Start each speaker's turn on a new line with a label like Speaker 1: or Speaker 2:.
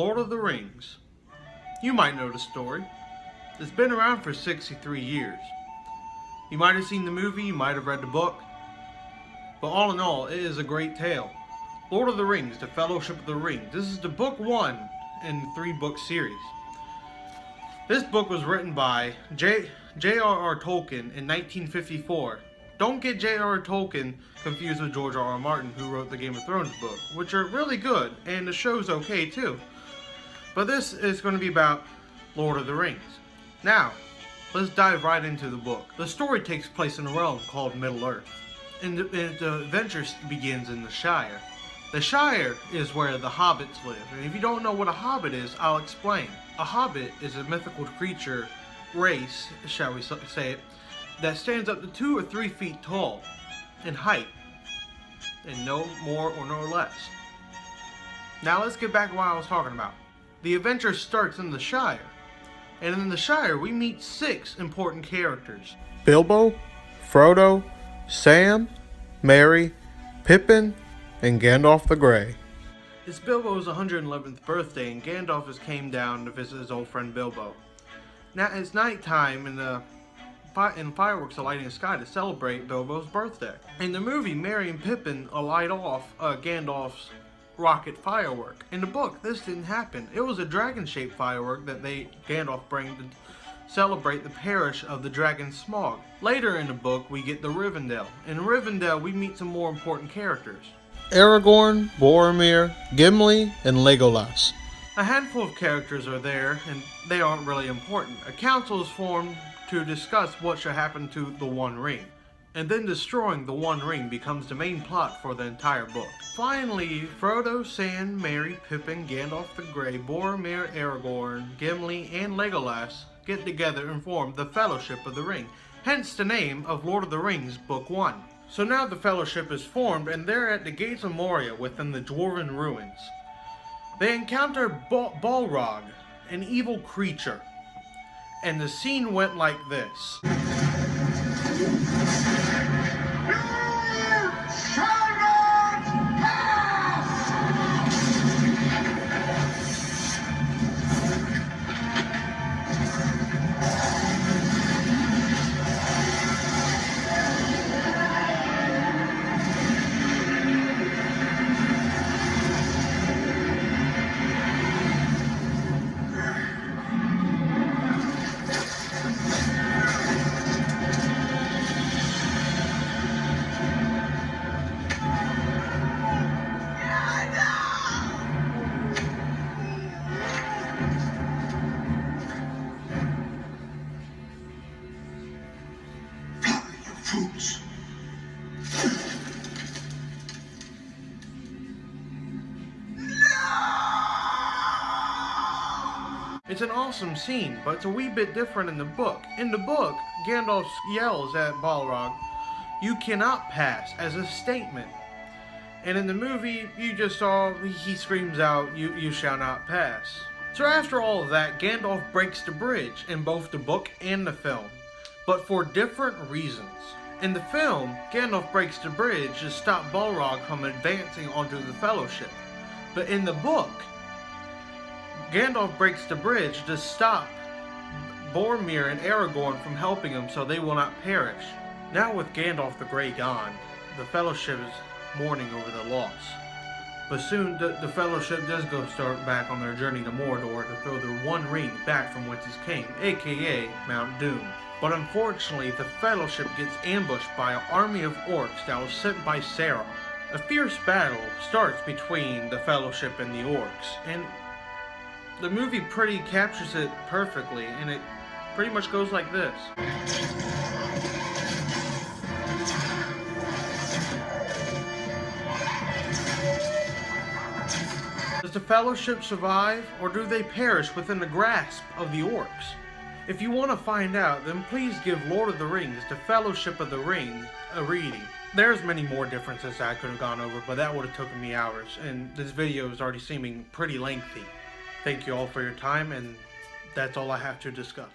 Speaker 1: Lord of the Rings. You might know the story. It's been around for 63 years. You might have seen the movie, you might have read the book, but all in all, it is a great tale. Lord of the Rings, The Fellowship of the Ring. This is the book 1 in the 3-book series. This book was written by J.R.R. Tolkien in 1954. Don't get J.R.R. Tolkien confused with George R.R. Martin, who wrote the Game of Thrones book, which are really good, and the show's okay too. But this is going to be about Lord of the Rings. Now, let's dive right into the book. The story takes place in a realm called Middle-earth, and the adventure begins in the Shire. The Shire is where the hobbits live, and if you don't know what a hobbit is, I'll explain. A hobbit is a mythical creature, race, shall we say it, that stands up to 2 or 3 feet tall in height, and no more or no less. Now let's get back to what I was talking about. The adventure starts in the Shire, and in the Shire we meet 6 important characters. Bilbo, Frodo, Sam, Merry, Pippin, and Gandalf the Grey. It's Bilbo's 111th birthday, and Gandalf has came down to visit his old friend Bilbo. Now it's nighttime, and fireworks are lighting the sky to celebrate Bilbo's birthday. In the movie, Merry and Pippin light off Gandalf's rocket firework. In the book, this didn't happen. It was a dragon-shaped firework that Gandalf bring to celebrate the parish of the dragon Smaug. Later in the book, we get the Rivendell. In Rivendell, we meet some more important characters. Aragorn, Boromir, Gimli, and Legolas. A handful of characters are there, and they aren't really important. A council is formed to discuss what should happen to the One Ring. And then destroying the One Ring becomes the main plot for the entire book. Finally, Frodo, Sam, Merry, Pippin, Gandalf the Grey, Boromir, Aragorn, Gimli, and Legolas get together and form the Fellowship of the Ring, hence the name of Lord of the Rings Book 1. So now the Fellowship is formed, and they're at the gates of Moria within the Dwarven ruins. They encounter Balrog, an evil creature, and the scene went like this. It's an awesome scene, but it's a wee bit different in the book. In the book, Gandalf yells at Balrog, "You cannot pass," as a statement. And in the movie, you just saw, he screams out, you shall not pass. So after all of that, Gandalf breaks the bridge in both the book and the film, but for different reasons. In the film, Gandalf breaks the bridge to stop Balrog from advancing onto the Fellowship. But in the book, Gandalf breaks the bridge to stop Boromir and Aragorn from helping him so they will not perish. Now with Gandalf the Grey gone, the Fellowship is mourning over the loss. But soon the Fellowship does start back on their journey to Mordor to throw their One Ring back from whence it came, aka Mount Doom. But unfortunately, the Fellowship gets ambushed by an army of orcs that was sent by Sauron. A fierce battle starts between the Fellowship and the orcs, and the movie pretty captures it perfectly, and it pretty much goes like this. Does the Fellowship survive, or do they perish within the grasp of the orcs? If you want to find out, then please give Lord of the Rings, The Fellowship of the Ring, a reading. There's many more differences I could have gone over, but that would have taken me hours, and this video is already seeming pretty lengthy. Thank you all for your time, and that's all I have to discuss.